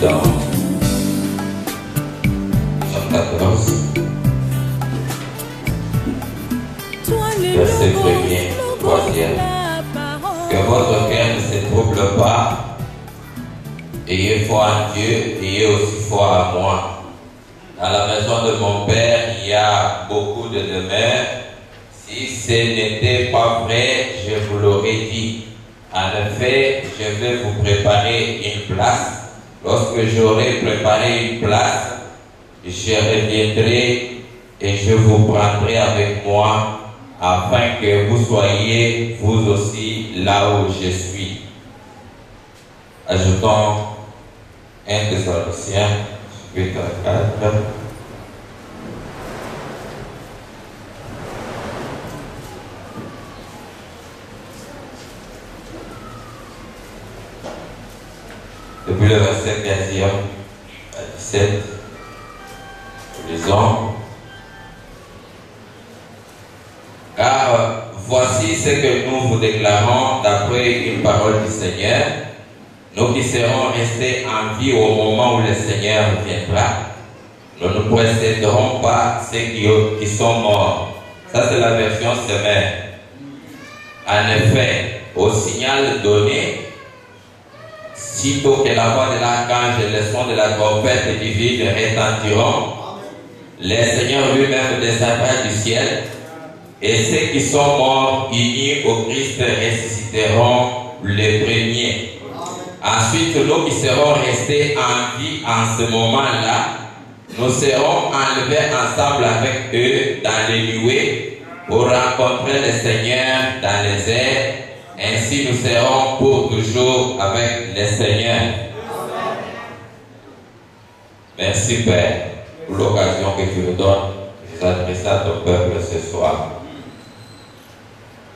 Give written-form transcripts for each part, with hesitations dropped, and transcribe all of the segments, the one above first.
dans Jean 14, verset 1er, 3e. Que votre cœur ne se trouble pas. Ayez foi en Dieu, ayez aussi foi en moi. Dans la maison de mon Père, il y a beaucoup de demeures. Si ce n'était pas vrai, je vous l'aurais dit. En effet, je vais vous préparer une place. Lorsque j'aurai préparé une place, je reviendrai et je vous prendrai avec moi, afin que vous soyez vous aussi là où je suis. Ajoutons 1 Thessaloniciens, chapitre 4. Depuis le verset 15e à 17, lisons. Car voici ce que nous vous déclarons d'après une parole du Seigneur. Nous qui serons restés en vie au moment où le Seigneur viendra, nous ne précéderons pas ceux qui sont morts. Ça, c'est la version semaine. En effet, au signal donné, sitôt que la voix de l'archange et le son de la trompette divine retentiront, le Seigneur lui-même descendra du ciel, et ceux qui sont morts unis au Christ ressusciteront les premiers. Ensuite, nous qui serons restés en vie en ce moment-là, nous serons enlevés ensemble avec eux dans les nuées pour rencontrer le Seigneur dans les airs. Ainsi, nous serons pour toujours avec le Seigneur. Merci, Père, pour l'occasion que tu nous donnes de s'adresser à ton peuple ce soir.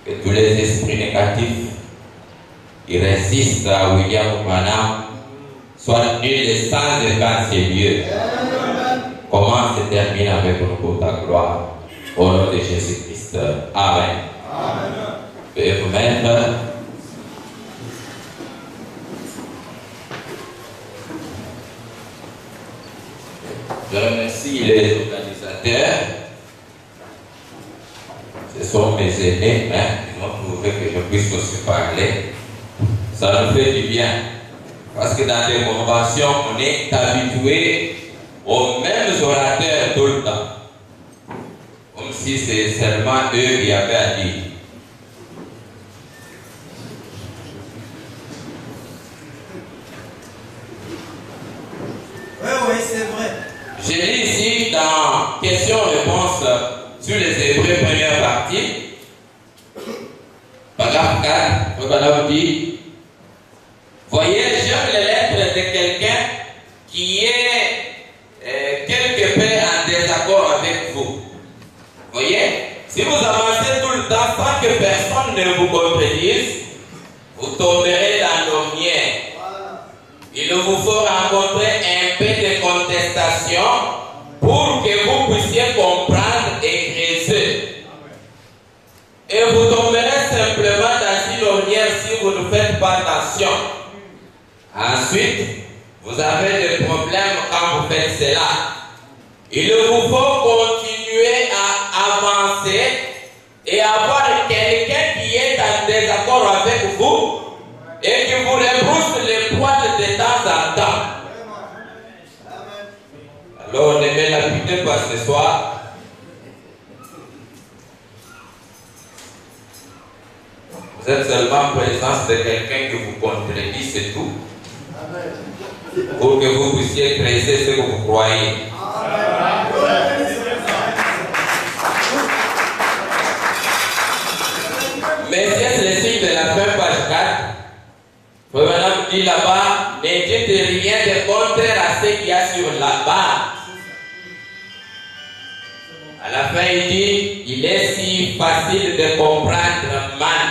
Que tous les esprits négatifs qui résistent à William Branham soient nuls sans écart, Dieu. Commence et termine avec nous pour ta gloire. Au nom de Jésus-Christ. Amen. Veuillez vous mettre. Je remercie les organisateurs. Ce sont mes aînés, ils ont trouvé que je puisse aussi parler. Ça nous fait du bien. Parce que dans les conventions, on est habitué aux mêmes orateurs tout le temps. Comme si c'est seulement eux qui avaient à dire. Oui, c'est vrai. Je lis ici dans questions-réponses sur les Hébreux, première partie. Paragraphe 4, le dit: voyez, j'aime les lettres de quelqu'un qui est quelque peu en désaccord avec vous. Voyez, si vous avancez tout le temps sans que personne ne vous contredise, vous tomberez dans l'ornière. Il vous faut rencontrer un peu de contestation pour que vous puissiez comprendre et creuser. Et vous tomberez simplement dans une ornière si vous ne faites pas attention. Ensuite, vous avez des problèmes quand vous faites cela. Il vous faut continuer à avancer et avoir quelqu'un qui est en désaccord avec vous et qui vous rebrousse les poils de temps en temps. Alors, ne me lapidez pas ce soir. Vous êtes seulement en présence de quelqu'un qui vous contredit, c'est tout. Pour que vous puissiez creuser ce que vous croyez. Mais c'est le signe de la fin, page 4. Revenant dit là-bas, ne dites rien de contraire à ce qu'il y a sur la barre. À la fin, il dit, il est si facile de comprendre mal.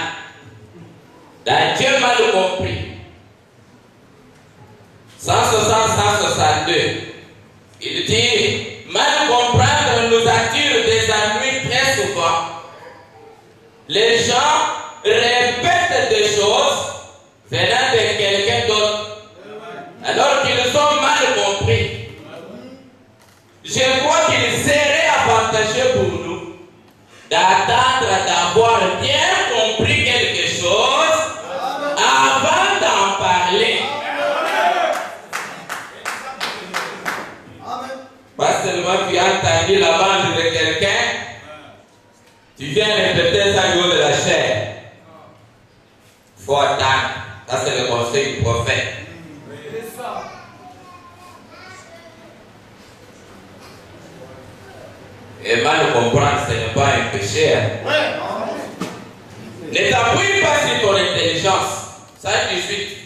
Dans Dieu mal compris. 160-162. Il dit, mal comprendre nous attire des ennuis très souvent. Les gens répètent des choses venant de quelqu'un d'autre, alors qu'ils sont mal dit la bande de quelqu'un, tu viens répéter ça au niveau de la chair. Il faut attendre. Ça, c'est le conseil du prophète. Et mal comprendre, ce n'est pas un péché. Ne t'appuie pas sur ton intelligence. Ça, tout de suite.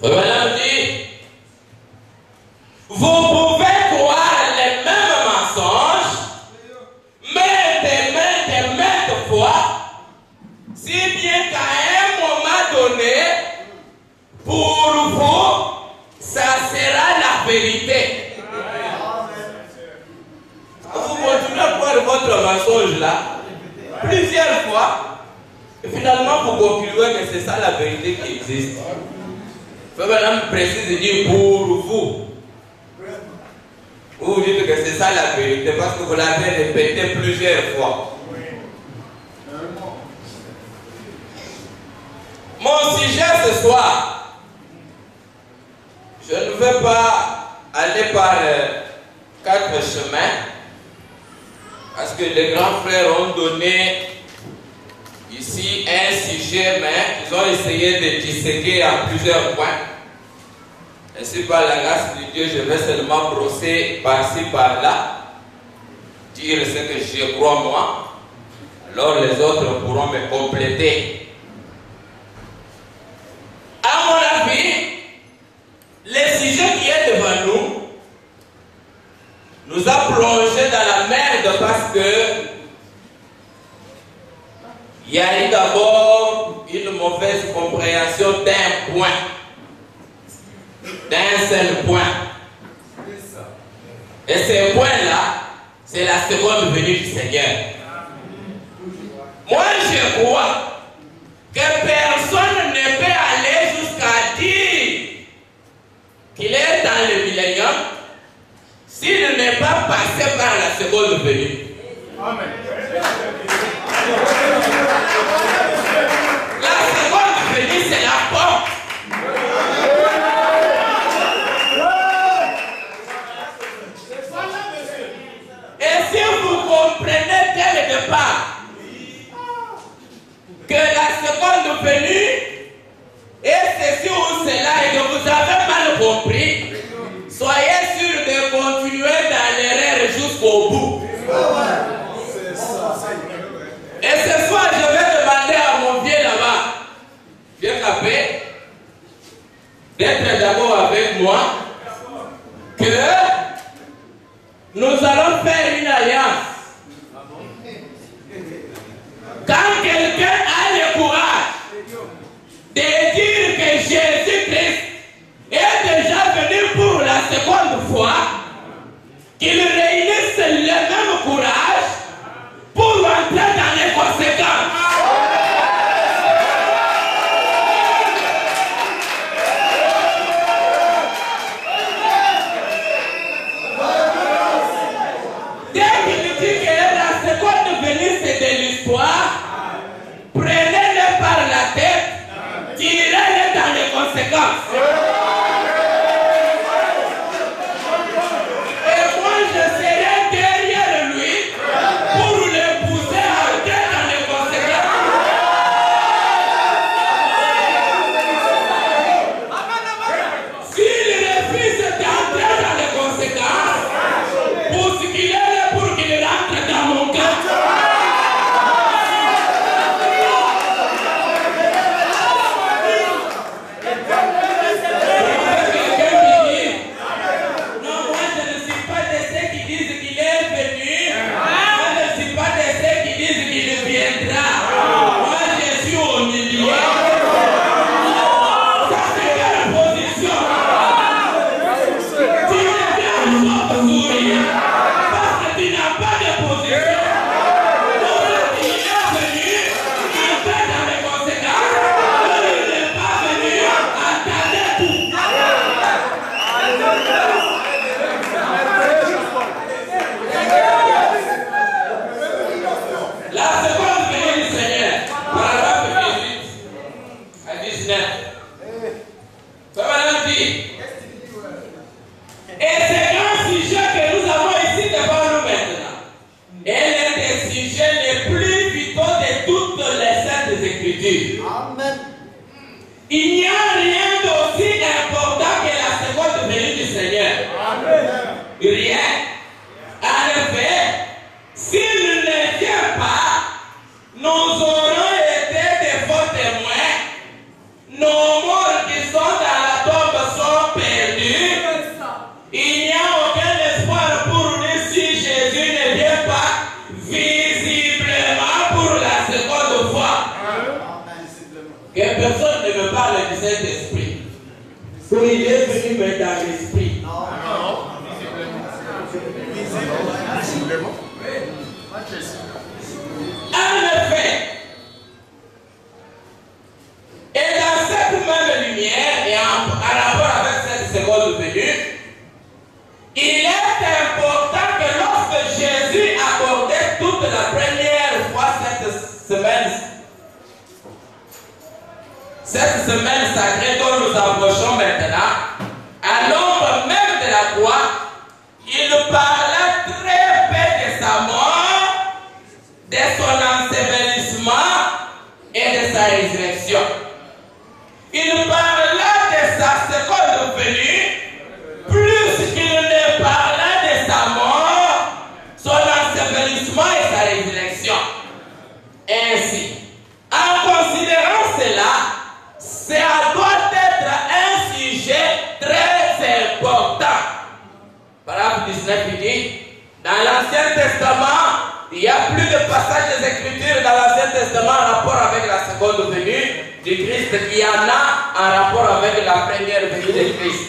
Revenons dit, vous pouvez croire les mêmes mensonges, mais de maintes fois, si bien qu'à un moment donné, pour vous, ça sera la vérité. Vous continuez à croire votre mensonge là, plusieurs fois, et finalement vous concluez que c'est ça la vérité qui existe. Il faut maintenant préciser et dire pour vous. Vous dites que c'est ça la vérité parce que vous l'avez répété plusieurs fois. Mon sujet ce soir, je ne veux pas aller par 4 chemins parce que les grands frères ont donné ici un sujet, mais ils ont essayé de disséquer à plusieurs points. Ainsi, par la grâce de Dieu, je vais seulement brosser par-ci, par-là, dire ce que je crois moi, alors les autres pourront me compléter. À mon avis, le sujet qui est devant nous a plongé dans la merde parce que il y a eu d'abord une mauvaise compréhension d'un point. D'un seul point. Et ce point-là, c'est la seconde venue du Seigneur. Moi, je crois que personne ne peut aller jusqu'à dire qu'il est dans le millénium s'il n'est pas passé par la seconde venue. Amen. La seconde venue, c'est la porte. Et si vous comprenez dès le départ que la seconde venue est ceci ou cela et que vous avez mal compris, soyez sûr de continuer dans l'erreur jusqu'au bout. Et ce soir, je vais demander à mon vieux là-bas, vieux capé, d'être d'abord avec moi, que nous allons faire une alliance. Quand quelqu'un a le courage de dire que Jésus-Christ est déjà venu pour la seconde fois, qu'il réunisse le même courage pour entrer dans les conséquences. Dès qu'il dit que la seconde venue c'est de l'histoire, prenez-le par la tête, tirez-le dans les conséquences. cette semaine sacrée dont nous approchons maintenant, à l'ombre même de la croix, il parla très peu de sa mort, de son ensevelissement et de sa résurrection. Il parla de sa seconde venue, plus qu'il ne parla de sa mort, son ensevelissement et sa résurrection. Ainsi, en considérant cela, ça doit être un sujet très important. Paragraphe 19, il dit, dans l'Ancien Testament, il y a plus de passages des Écritures dans l'Ancien Testament en rapport avec la seconde venue du Christ qu'il y en a en rapport avec la première venue de Christ.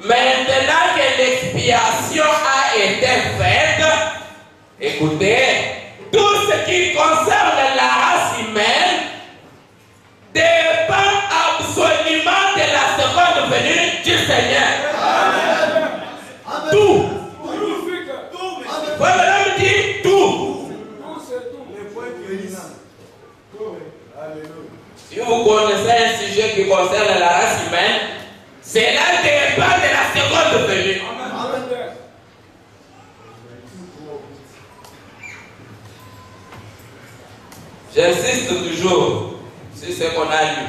Maintenant que l'expiation a été faite, écoutez, tout ce qui concerne la race humaine dépend absolument de la seconde venue du Seigneur. Amen. Tout. Voilà, on dit tout. Si vous connaissez un sujet qui concerne la race humaine, cela dépend de la seconde venue. J'insiste toujours sur ce qu'on a lu,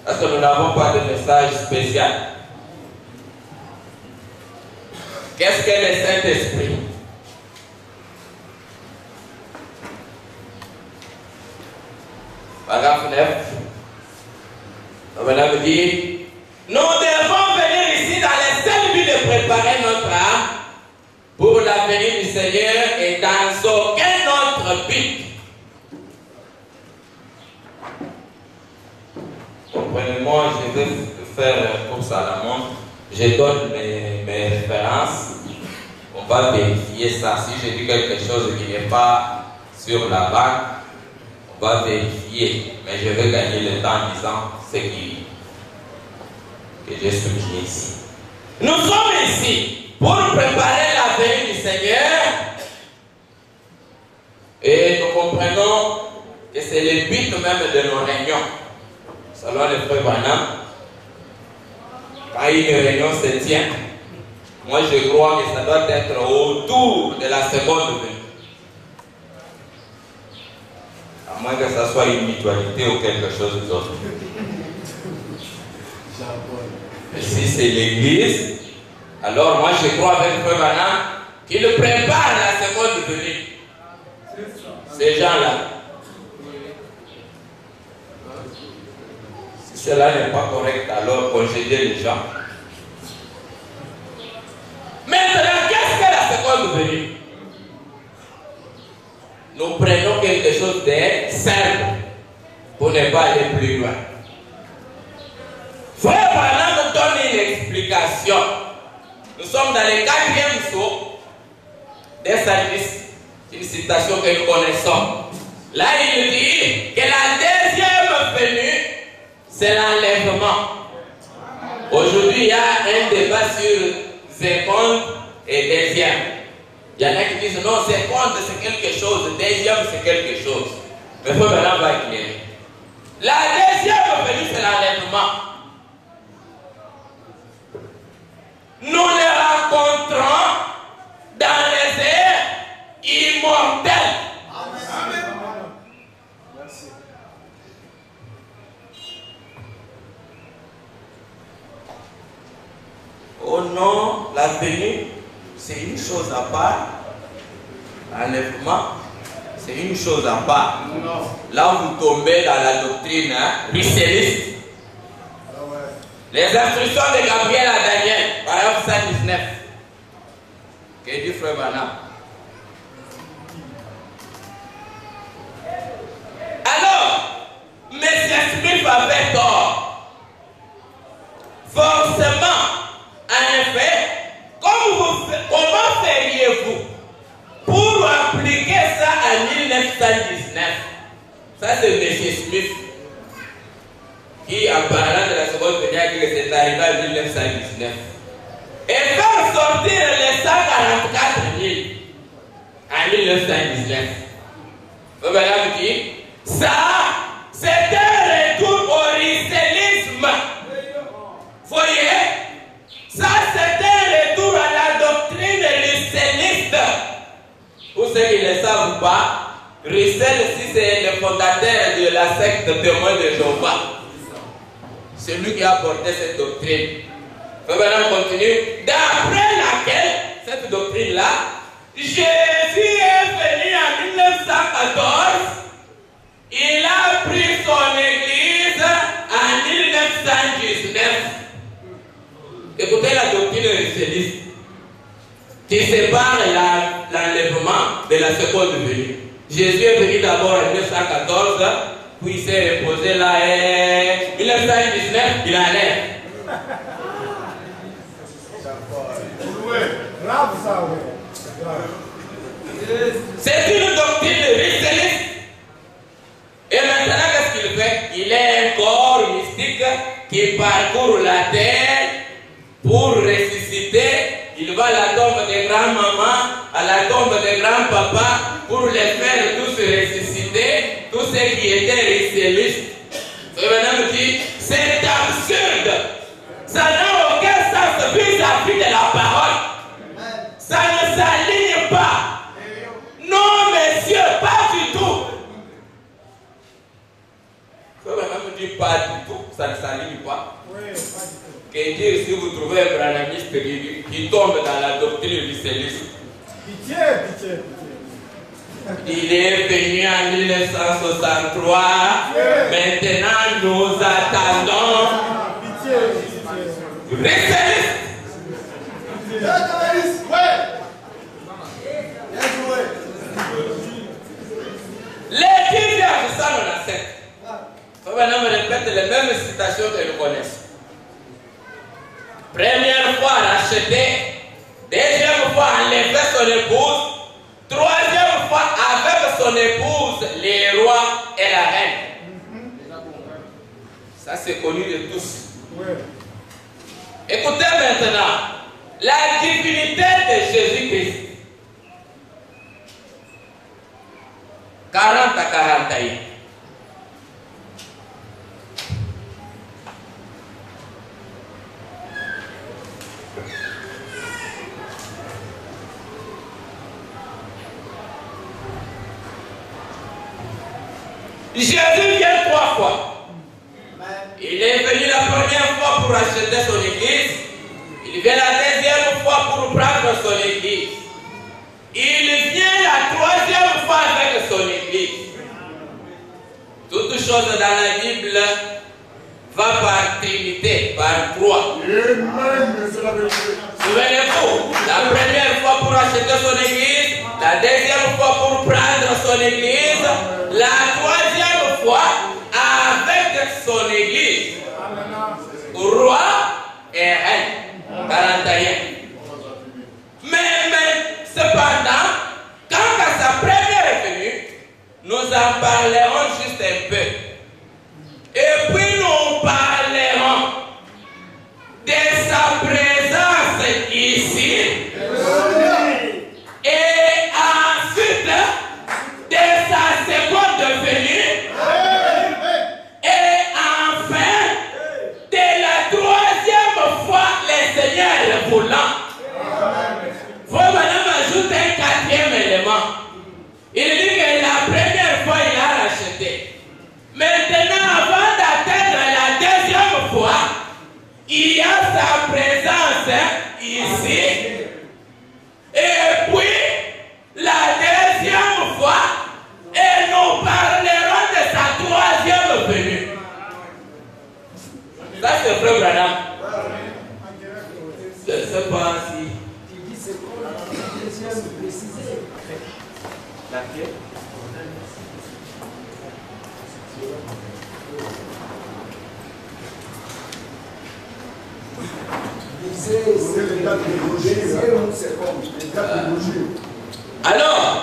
parce que nous n'avons pas de message spécial. Qu'est-ce que le Saint-Esprit? Paragraphe 9. On va dire, nous devons venir ici dans le seul but de préparer notre âme pour la venue du Seigneur et dans aucun autre but. Comprenez-moi, je vais faire course à la montre. Je donne mes références. On va vérifier ça. Si je dis quelque chose qui n'est pas sur la banque, on va vérifier. Mais je vais gagner le temps en disant ce que j'ai souligné ici. Nous sommes ici pour préparer la venue du Seigneur. Et nous comprenons que c'est le but même de nos réunions. Selon le frère Branham, quand une réunion se tient, moi je crois que ça doit être autour de la seconde venue. À moins que ça soit une mutualité ou quelque chose d'autre. Et si c'est l'église, alors moi je crois avec le frère Branham qu'il prépare la seconde venue. Ces gens-là. Si cela n'est pas correct, alors congédier les gens. Maintenant, qu'est-ce que la seconde venue? Nous prenons quelque chose de simple pour ne pas aller plus loin. Frère Branham nous donne une explication. Nous sommes dans le 4e saut des services, une citation que nous connaissons. Là, il dit que la deuxième venue, c'est l'enlèvement. Aujourd'hui, il y a un débat sur seconde et deuxième. Il y en a qui disent non, seconde c'est quelque chose, deuxième c'est quelque chose. Mais il faut maintenant va éclairer. La deuxième venue, c'est l'enlèvement. Nous les rencontrons dans les airs immortels. Amen. Merci. Oh non, la venue, c'est une chose à part. L'enlèvement, c'est une chose à part. Là où vous tombez dans la doctrine russelliste. Les instructions de Gabriel à Daniel, paragraphe 119. Que dit frère Branham? Alors, M. Smith avait tort. Forcément, en effet, comment feriez-vous pour appliquer ça en 1919? Ça, c'est M. Smith qui, en parlant de la seconde venue, a dit que c'est arrivé en 1919. Et faire sortir les 144 000 en 1919. Vous me dit, ça, c'est un retour au risque ou pas, Russell aussi c'est le fondateur de la secte témoin de Jéhovah. C'est lui qui a apporté cette doctrine. Maintenant on continue. D'après laquelle, cette doctrine-là, Jésus est venu en 1914. Il a pris son église en 1919. Écoutez la doctrine russelliste qui sépare l'enlèvement de la seconde venue. Jésus est venu d'abord en 1914, puis il s'est reposé là et 1919, il enlève. C'est une doctrine russelliste. Et maintenant, qu'est-ce qu'il fait? Il est un corps mystique qui parcourt la terre pour ressusciter. Il va à la tombe des grands-mamans, à la tombe des grands-papas, pour les faire tous ressusciter, tous ceux qui étaient russellistes. Et maintenant, il dit, c'est absurde. Ça n'a aucun sens vis-à-vis de la parole. Ça ne s'aligne pas. Non, monsieur, pas du tout. Maintenant, il dit pas du tout, ça ne s'aligne pas. Et dire si vous trouvez un branamiste qui tombe dans la doctrine russelliste. Pitié, pitié, pitié. Il est venu en 1963. Maintenant, nous attendons. Pitié, pitié. Russelliste. Les 10 ans de ça, on accepte. Maintenant, on répète les mêmes citations que nous connaissons. Première fois racheté, deuxième fois enlevé son épouse, troisième fois avec son épouse, les rois et la reine. Ça c'est connu de tous. Écoutez maintenant, la divinité de Jésus-Christ. 40 à 41. Jésus vient 3 fois. Il est venu la première fois pour acheter son église. Il vient la deuxième fois pour prendre son église. Il vient la troisième fois avec son église. Toute chose dans la Bible va par trinité, par 3. Souvenez-vous, la première fois pour acheter son église, la deuxième fois pour prendre son église, la troisième fois avec son église. Roi et reine. 41. Mais cependant, quand à sa première venue, nous en parlerons juste un peu. Et puis nous parlerons de sa présence ici. Et ensuite de sa seconde venue. Et enfin de la troisième fois le Seigneur voulant. Faut maintenant ajouter un quatrième élément. Il dit que la première fois il a racheté. Maintenant avant d'atteindre la deuxième fois, il y a sa présence ici. Et puis, la deuxième fois, et nous parlerons de sa troisième venue. Ça, c'est Frère Branham. Je ne sais pas si. Tu dis c'est quoi la deuxième précisée. Laquelle? Alors,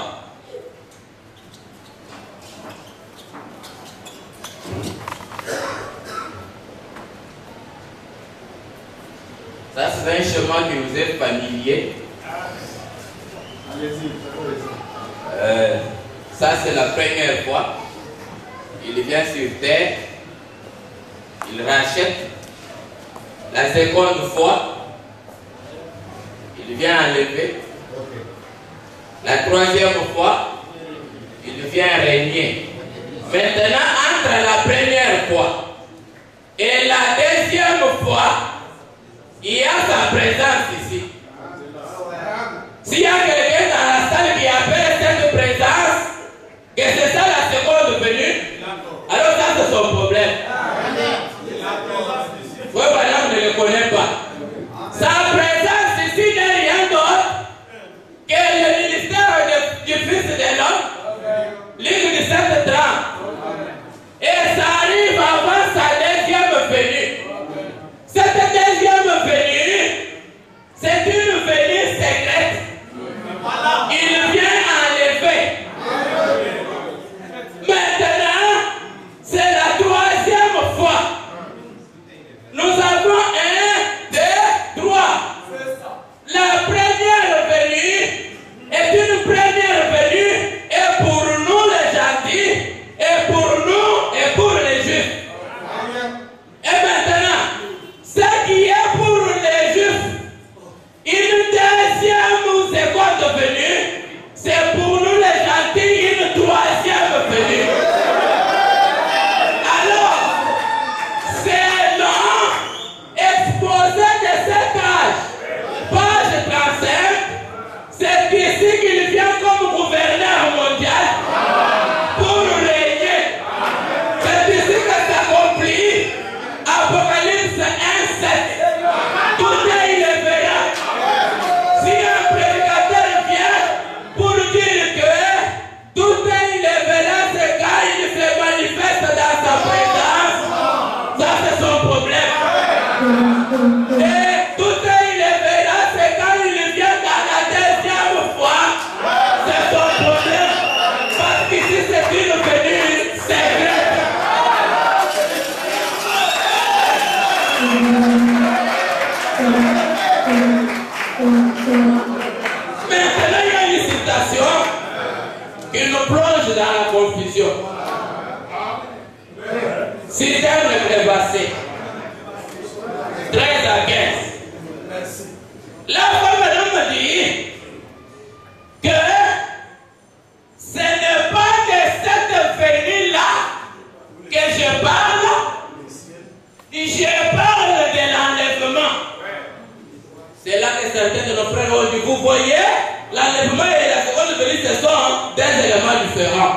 ça c'est un chemin qui nous est familier. Ça c'est la première fois. Il vient sur terre, il rachète. La seconde fois, il vient enlever. La troisième fois, il vient régner. Maintenant, entre la première fois et la deuxième fois, il y a sa présence ici. S'il y a quelqu'un dans la salle qui appelle cette présence, que c'est ça la seconde venue, alors ça c'est son problème. Oui, madame ne le connaît pas. Sa présence ici n'est rien d'autre que le ministère du Fils de l'homme, l'île du Saint-Trans. Et ça arrive avant sa deuxième venue. Cette deuxième venue, c'est une venue secrète. Il vient enlever. Maintenant, c'est la troisième fois. Nous avons 1, 2, 3. La première venue est une première venue et pour nous les gentils, et pour nous et pour les juifs. Et maintenant, ce qui est pour les juifs, une deuxième ou seconde venue, c'est pour nous les gentils une troisième venue. Alors, c'est long exposé de cet âge, page 35, c'est ici qu'il vient comme gouverneur mondial pour régner. C'est ici que s'accomplit Apocalypse 1, 7. Tout est il le verra. Si un prédicateur vient pour dire que tout est il le verra, c'est quand il se manifeste dans sa présence, ça c'est son problème. Et tout est il le verra, c'est quand il vient dans la deuxième fois, c'est son problème. Parce qu'ici c'est une venue secrète. Maintenant, il y a une citation qui nous plonge dans la confusion. 6 heures de prévassé. 13 à 15. La femme me dit que ce n'est pas de cette venue-là que je parle. Je parle de l'enlèvement. C'est là que certains de nos frères ont dit, vous voyez, l'enlèvement et la seconde venue, ce sont des éléments différents.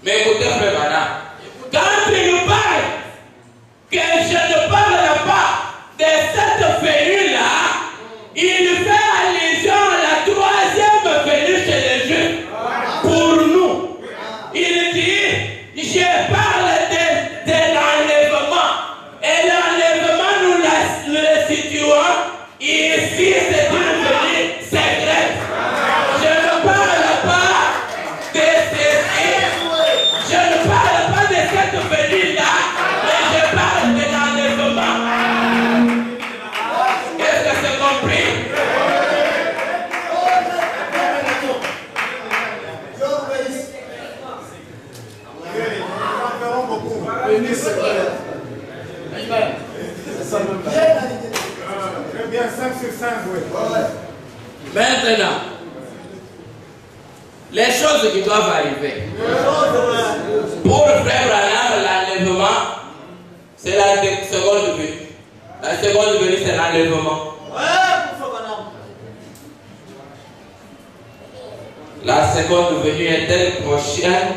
Mais écoutez, frère Madame, quand il nous parle que je ne parle pas de cette venue-là, il fait allusion à la troisième venue chez les Juifs. Pour nous, il dit, je parle de l'enlèvement. Et l'enlèvement, nous le situons ici, c'est une venue secrète. Je ne parle pas de ceci. Je ne parle pas de cette venue-là, mais je parle de l'enlèvement. Est-ce que c'est compris? Bien 5 sur 5, oui. Maintenant, les choses qui doivent arriver. Pour frère Branham, l'enlèvement, c'est la seconde venue. La seconde venue, c'est l'enlèvement. La seconde venue est-elle prochaine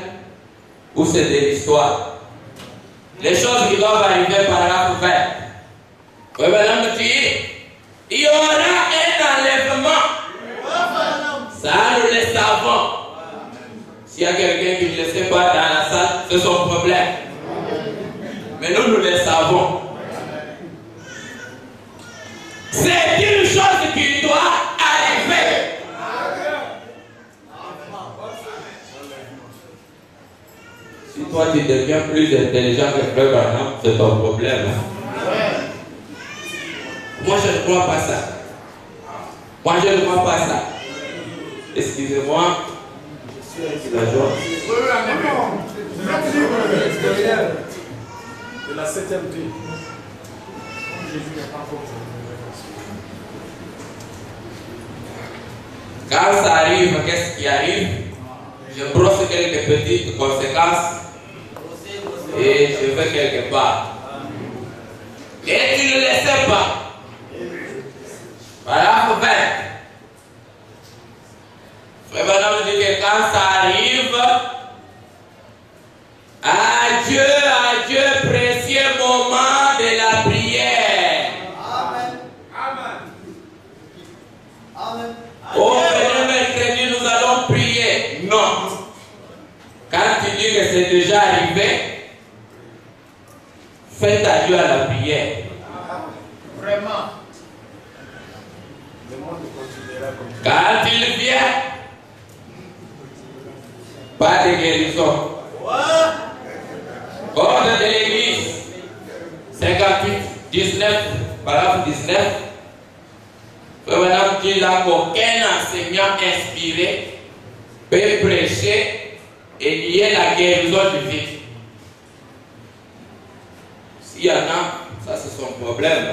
ou c'est de l'histoire? Les choses qui doivent arriver par la faire. Oui, madame dit, il y aura un enlèvement. Ça, nous le savons. S'il y a quelqu'un qui ne le sait pas dans la salle, c'est son problème. Mais nous, nous le savons. C'est une chose qui doit arriver. Si toi, tu deviens plus intelligent que Frère Branham, c'est ton problème. Moi, je ne crois pas ça. Moi, je ne crois pas ça. Excusez-moi. La joie. De la 7e vie. Quand ça arrive, qu'est-ce qui arrive? je brosse quelques petites conséquences et je vais quelque part. Et tu ne le sais pas. Paragraphe 20. Frère Branham dit que quand ça arrive, adieu, précieux moment de la prière. Amen. Amen. Amen. Oh, venez mercredi, nous allons prier. Non. Quand tu dis que c'est déjà arrivé, faites adieu à la prière. Vraiment. Le monde continuera comme Quand il vient, pas de guérison. Code de l'église 58, 19, paragraphe 19. Frère dit là qu'aucun enseignant inspiré peut prêcher et nier la guérison du vide. S'il y en a, ça c'est son problème.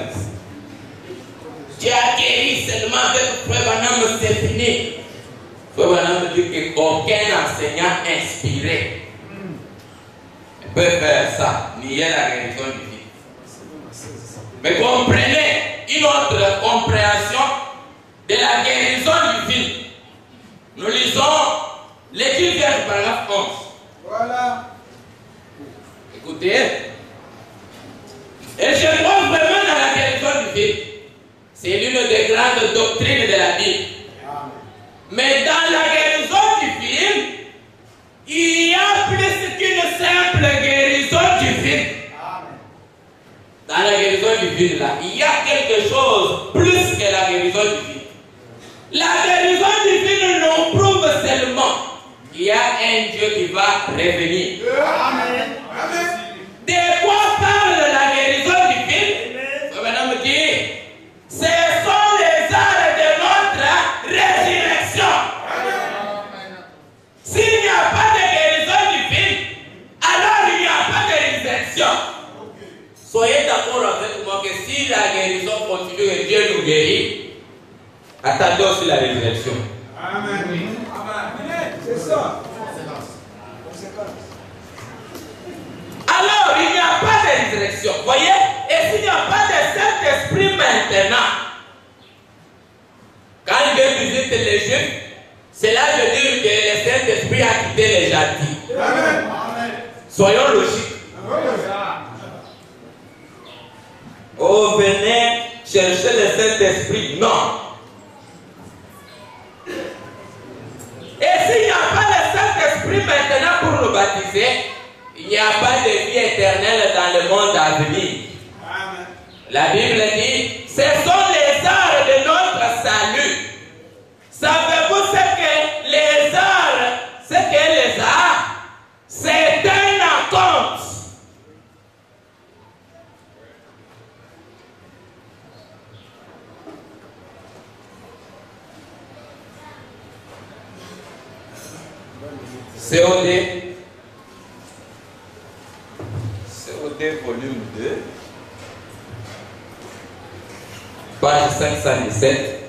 Tu as guéri seulement avec Frère Branham, c'est fini. Frère Branham dit qu'aucun enseignant inspiré peut faire ça, nier la guérison du vide. Mais comprenez une autre compréhension de la guérison du vide. Nous lisons l'étude du paragraphe 11. Voilà. Écoutez. Et je crois vraiment dans la guérison du vide. C'est l'une des grandes doctrines de la Bible. Mais dans la guérison du vide, il y a plus qu'une simple guérison du vide. Dans la guérison du vide, là, il y a quelque chose plus que la guérison du vide. La guérison du vide nous prouve seulement qu'il y a un Dieu qui va revenir. Amen. Amen. De quoi parle la guérison du vide? Madame me dit, ce sont les arts de notre résurrection. S'il n'y a pas de guérison du vide, alors il n'y a pas de résurrection. Soyez d'accord avec moi que si la guérison continue et Dieu nous guérit, attendez aussi la résurrection. Amen. C'est ça. Alors, il n'y a pas de résurrection. Voyez? Et s'il n'y a pas de Saint-Esprit maintenant, quand Dieu visite les Juifs, cela veut dire que le Saint-Esprit a quitté les gentils. Amen. Soyons logiques. Oh, venez chercher le Saint-Esprit. Non. Et s'il n'y a pas le Saint-Esprit maintenant pour nous baptiser, il n'y a pas de vie éternelle dans le monde à venir. Amen. La Bible dit, ce sont les arts de notre salut. Savez-vous ce que les arts, c'est un compte. COD volume 2, page 517,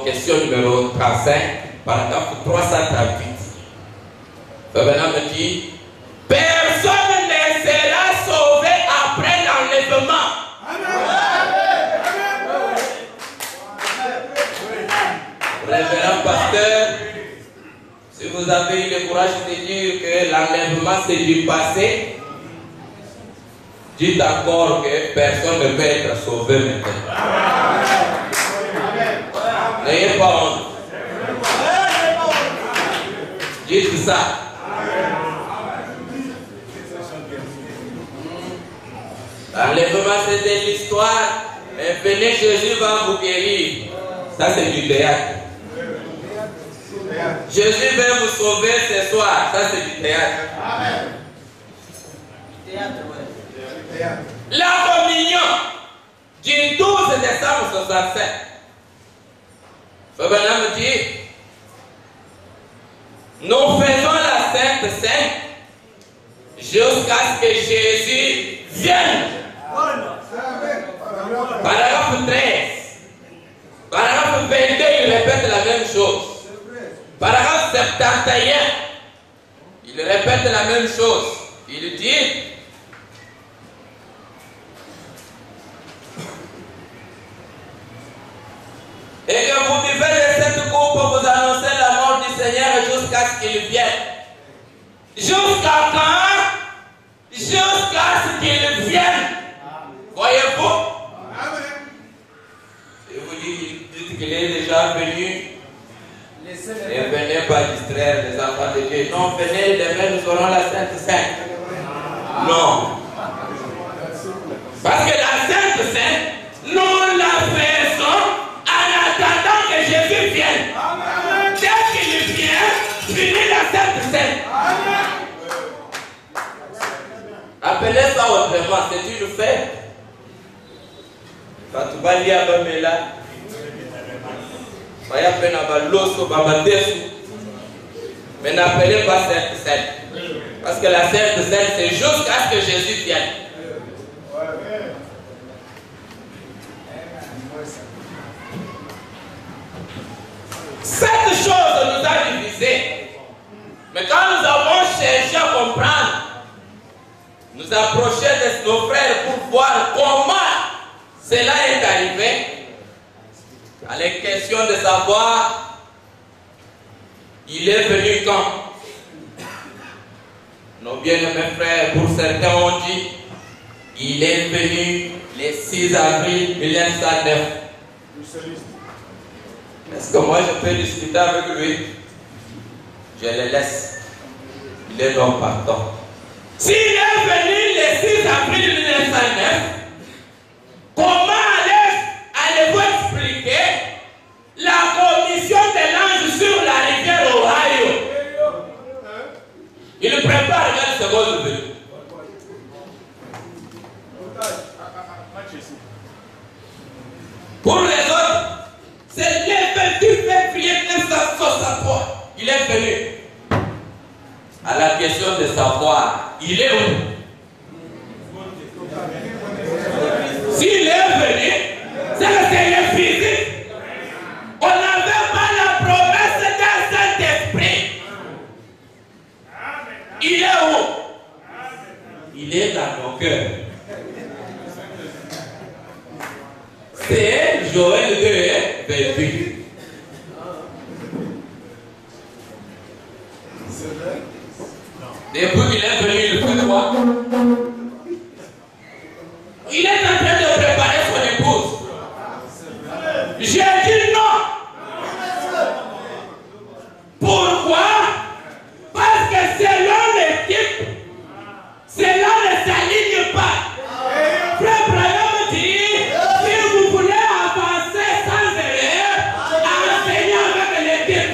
question numéro 35, paragraphe 338. Revenant me dit, personne ne sera sauvé après l'enlèvement. Révérend pasteur, si vous avez eu le courage de dire que l'enlèvement c'est du passé, dites encore que personne ne peut être sauvé maintenant. N'ayez pas honte. Dites ça. L'enlèvement c'est de l'histoire. Mais venez, Jésus va vous guérir. Ça c'est du théâtre. Jésus va vous sauver ce soir. Ça c'est du théâtre. Amen. La communion du 12 décembre 67. Frère Branham dit, nous faisons la Sainte Seine jusqu'à ce que Jésus vienne. Paragraphe 13. Paragraphe 22, il répète la même chose. 71, il répète la même chose. Il dit, et que vous buvez de cette coupe, vous annoncez la mort du Seigneur jusqu'à ce qu'il vienne. Jusqu'à quand? Jusqu'à ce qu'il vienne. Voyez-vous? Je vous dis qu'il est déjà venu. Et venez pas distraire les enfants de Dieu. Non, venez, demain nous aurons la Sainte Seine. Non. Parce que la Sainte Seine, nous la faisons en attendant que Jésus vienne. Dès qu'il vient, finit la Sainte Seine. Appelez ça autrement, c'est une fête. Quand tu vas lire à Bamela, mais n'appelez pas Sainte Seine. Parce que la Sainte Seine, c'est jusqu'à ce que Jésus vienne. Cette chose nous a divisés. Mais quand nous avons cherché à comprendre, nous approcher de nos frères pour voir comment cela est arrivé, à la question de savoir, il est venu quand? Nos bien-aimés frères, pour certains ont dit, il est venu le 6 avril 1909. Est-ce que moi je peux discuter avec lui? Je le laisse. Il est donc partant. S'il est venu le 6 avril 1909, comment allez-vous expliquer la commission de l'ange sur la rivière Ohio? Il prépare une seconde venue. Pour les autres, c'est le 28 février 1963. Il est venu. À la question de savoir, il est où? S'il est venu, c'est le Seigneur physique. On n'avait pas la promesse d'un Saint-Esprit. Il est où? Il est dans nos cœurs. C'est Joël 2, 28. Depuis qu'il est venu, il fait quoi? Il est en train de préparer son épouse. J'ai dit non. Pourquoi? Parce que selon l'équipe, cela ne s'aligne pas. Frère Branham dit, si vous voulez avancer sans erreur, enseignez avec l'équipe.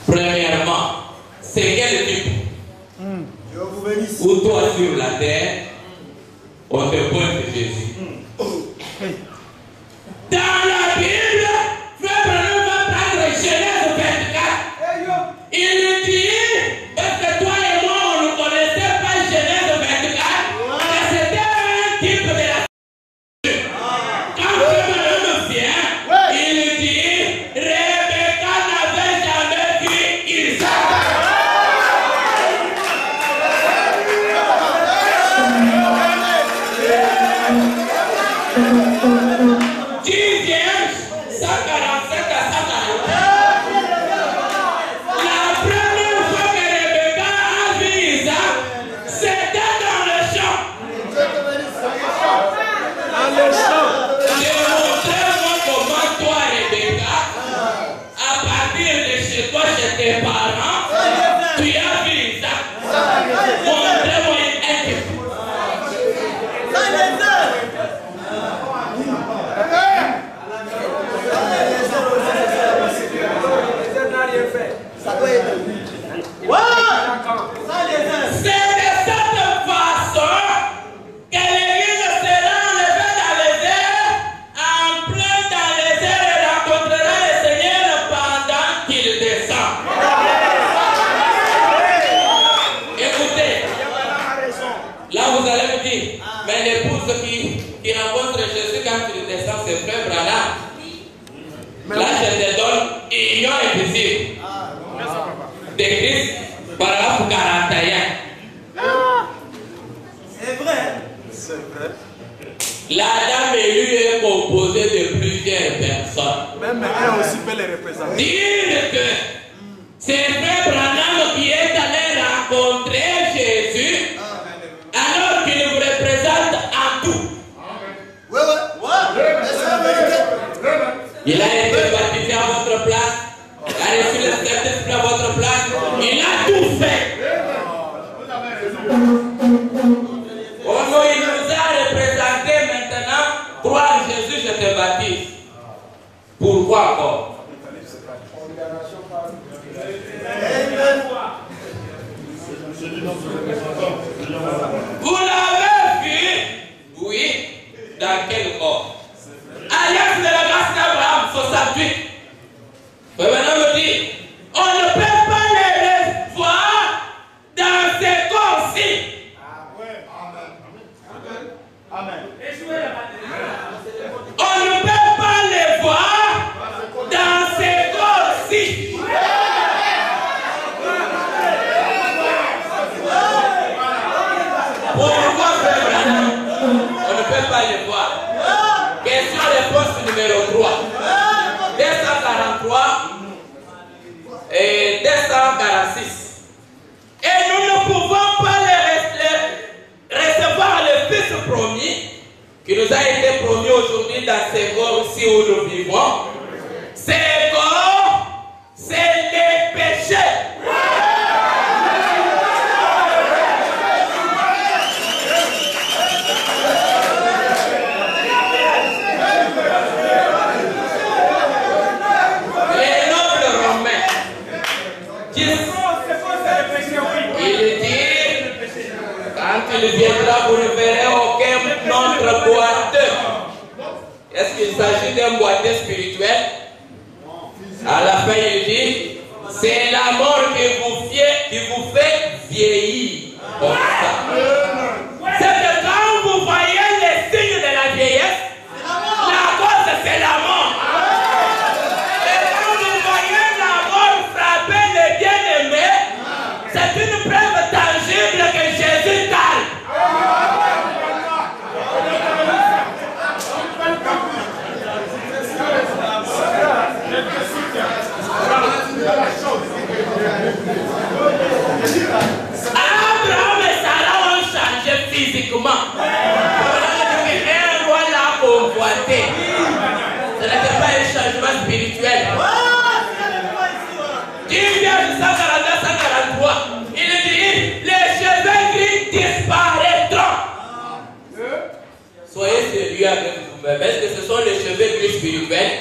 Premièrement, c'est quel type? Ou toi sur la terre, on te pointe Jésus. Dans la Bible, Frère Branham va prendre Genèse 24. Il dit, parce que toi et moi, on ne connaissait pas Genèse 24, que c'était un type de la quand Frère Branham vient, il dit, Rebecca n'avait jamais vu Isaac. Tes parents, tu as vu ça. Montrez-moi un type. C'est de cette façon que l'Église sera enlevée dans les airs, en plein dans les airs et rencontrera le Seigneur pendant qu'il descend. Là, vous allez me dire, mais l'épouse qui rencontre Jésus quand il descend, c'est Frère Branham. Là, je te donne union invisible de Christ, paragraphe 41. C'est vrai. C'est vrai. La dame élue est composée de plusieurs personnes. Même elle aussi peut les représenter. Dire que c'est Frère Branham qui est allé rencontrer Jésus alors qu'il vous représente en tout. Il a été baptisé à votre place, il a reçu le Saint-Esprit à votre place, il a tout fait. Oh non, il nous a représenté maintenant. Crois en Jésus, je te baptise. Pourquoi encore? Vous l'avez vu? Oui. Dans quel corps? Alliance de la grâce d'Abraham, 68. Maintenant me dit, on ne peut pas les voir dans ces corps-ci. Amen. On ne peut pas les voir dans ces corps-ci. Pourquoi Frère Branham? On ne peut pas les voir. Question-réponse numéro 3. 243 et 246. Et nous ne pouvons pas recevoir le Fils promis qui nous a été promis aujourd'hui dans ces corps-ci où nous vivons. Ces corps, c'est les péchés. Il viendra, vous ne verrez aucun autre boiteux. Est-ce qu'il s'agit d'un boiteux spirituel? À la fin, il dit, c'est la mort qui vous fait vieillir. Comme ça. C'est que quand vous voyez les signes de la vieillesse, la cause c'est la mort. Et quand vous voyez la mort frapper les bien-aimés, c'est une preuve tangible que Jésus tarde. Abraham et Sarah ont changé physiquement. Un roi l'a convoité. Ce n'était pas un changement spirituel. Dieu vient de 142-143. Il dit, les cheveux gris disparaîtront. Soyez sérieux avec vous-même. Est-ce que ce sont les cheveux gris spirituels?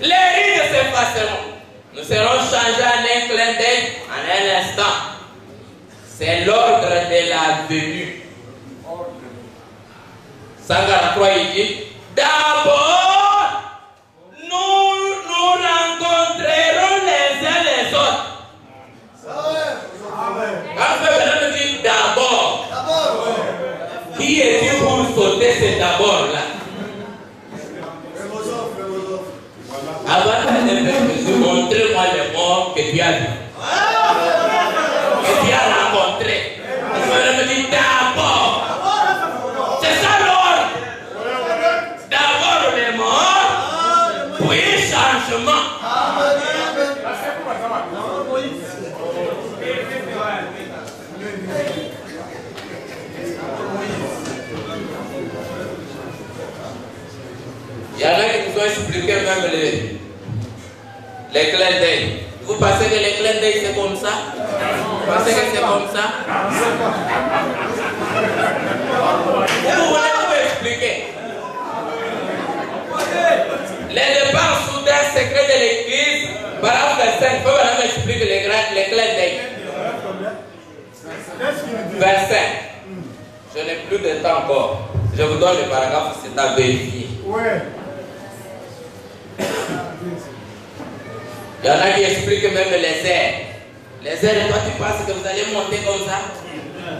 Les rides s'effaceront. Nous serons changés en un clin d'œil, en un instant. C'est l'ordre de la venue. 143, il dit, d'abord, nous rencontrerons les uns les autres. Quand le peuple dit d'abord, qui est-il pour sauter c'est d'abord là? Avant de montrer-moi les morts que tu as vus, que tu as rencontrés. Je me dis d'abord. C'est ça l'ordre. D'abord les morts, puis changement. Il y en a qui nous ont expliqué même les clins d'œil. Vous pensez que les clins d'œil c'est comme ça? Vous pensez que c'est comme ça? Vous voulez vous expliquer? Les départs soudains secrets de l'église, paragraphe 25, faut vraiment expliquer les clins d'œil. 25. Je n'ai plus de temps encore. Je vous donne le paragraphe, c'est à vérifier. Ouais. Il y en a qui expliquent même les airs. Les airs, toi tu penses que vous allez monter comme ça?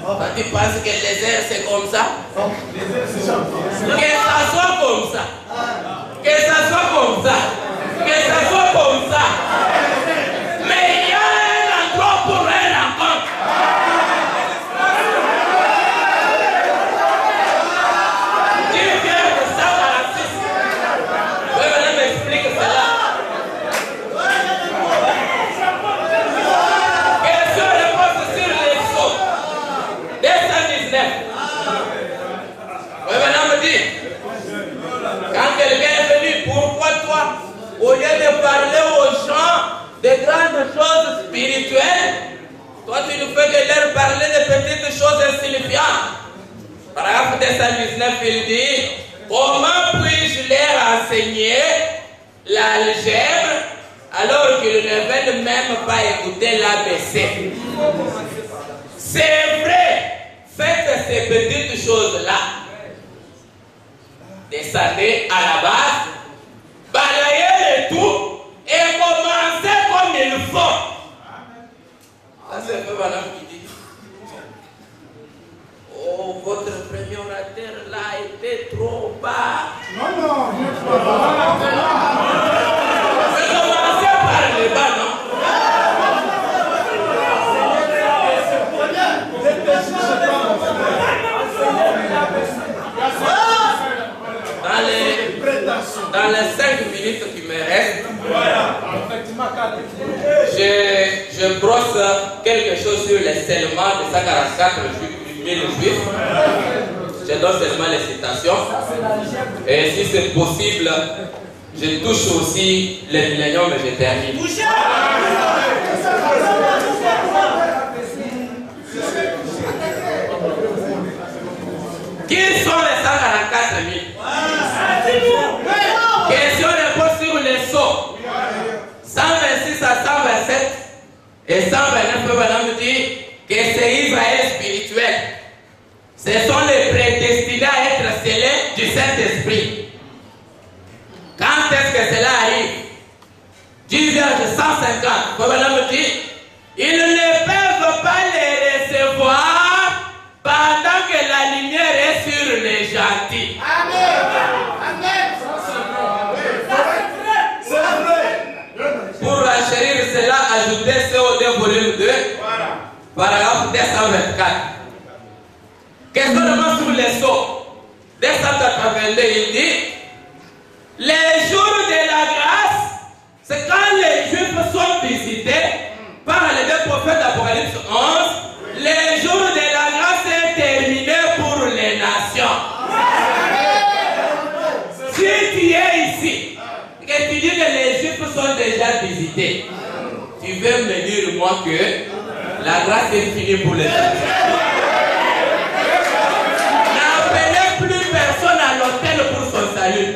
Toi tu penses que les airs c'est comme ça? Que ça soit comme ça. Que ça soit comme ça. Que ça soit comme ça. Mais il y a un endroit pour une rencontre. Tu viens de 146. Oui, madame m'explique cela. Oui, madame me dit, quand quelqu'un est venu, pourquoi toi, au lieu de parler aux gens de grandes choses spirituelles, toi tu ne fais que leur parler de petites choses insignifiantes. Paragraphe 219, il dit, comment puis-je leur enseigner l'algèbre alors qu'ils ne veulent même pas écouter l'ABC? C'est vrai. Faites ces petites choses-là. Descendez à la base, balayez le tout et commencez comme il faut. Ça c'est un peu madame qui dit, oh, votre premier orateur là était trop bas. Non. Je commençais par le bas, non? Dans les 5 minutes qui me restent, je brosse quelque chose sur les seulements de 144 000 juifs. Je donne seulement les citations. Et si c'est possible, je touche aussi les milléniums et je termine. Qui sont les 144 000? Question réponse sur les sceaux. 126 à 127 et 129, madame dit que c'est Israël spirituel. Ce sont les prédestinés à être scellés du Saint-Esprit. Quand est-ce que cela arrive? 10 verset 150, madame dit, ils ne peuvent pas les recevoir pendant que la lumière est sur les gentils. Pour enchérir cela, ajoutez CO2 volume 2, paragraphe 224. Questionnement sur les sceaux. 282, il dit, les jours de la grâce, c'est quand les Juifs sont visités par les deux prophètes d'Apocalypse 11, les jours de la grâce est terminé pour les nations. Si tu es ici, que tu dis que les Juifs sont déjà visités, tu veux me dire moi que la grâce est finie pour les nations. N'appelez plus personne à l'hôtel pour son salut.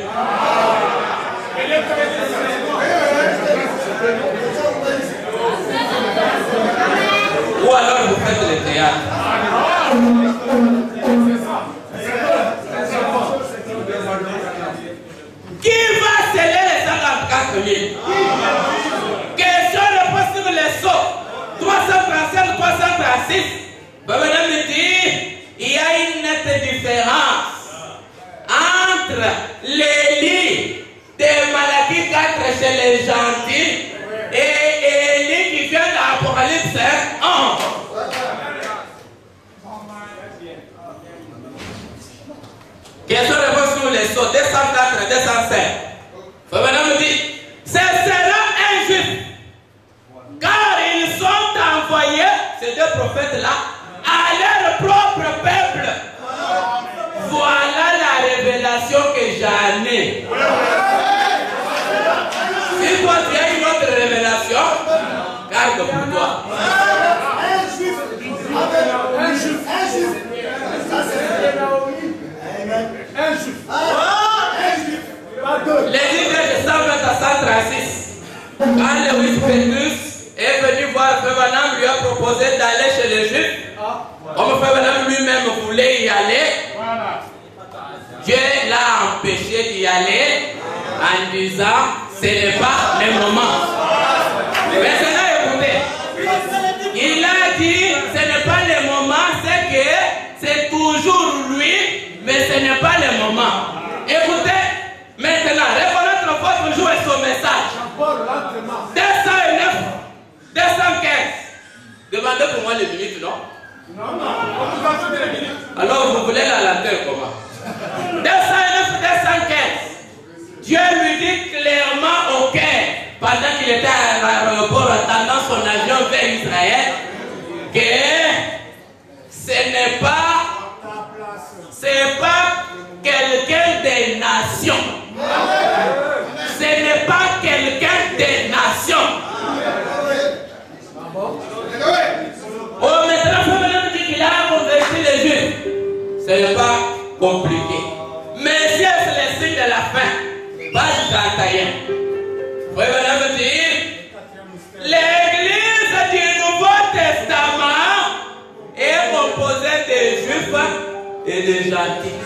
6, Frère me dit, il y a une nette différence entre les lits de Malachie 4 chez les gentils et Élie qui vient d'Apocalypse 1. Question réponse sur les sauts 204 205. Frère me dit, ce sera injuste car ils sont envoyés, ces deux prophètes-là, à leur propre peuple. Voilà la révélation que j'en ai. Si toi tu as une autre révélation, garde pour toi. Les livres de 120 à 136. Quand Lewis Petrus est venu voir Frère Branham, lui a proposé d'aller chez les Juifs. Comme Frère Branham lui-même voulait y aller, Dieu l'a empêché d'y aller en disant ce n'est pas le moment. Maintenant écoutez, il a dit ce n'est pas le moment, c'est que c'est toujours lui, mais ce n'est pas le moment. Écoutez, maintenant, reconnaître votre jour et son message. 209, 215. Demandez pour moi les minutes, non? Non. Alors vous voulez la lanterne comment? 209, 215. Dieu lui dit clairement au cœur, pendant qu'il était à l'aéroport attendant son avion vers Israël, que ce n'est pas quelqu'un des nations. Ce n'est pas quelqu'un des nations. Oh, maintenant, Frère dit qu'il a converti les Juifs. Ce n'est pas compliqué. Mais si c'est le signe de la fin, page 31. Frère me dit, l'église du Nouveau Testament est composée des Juifs et des gentils.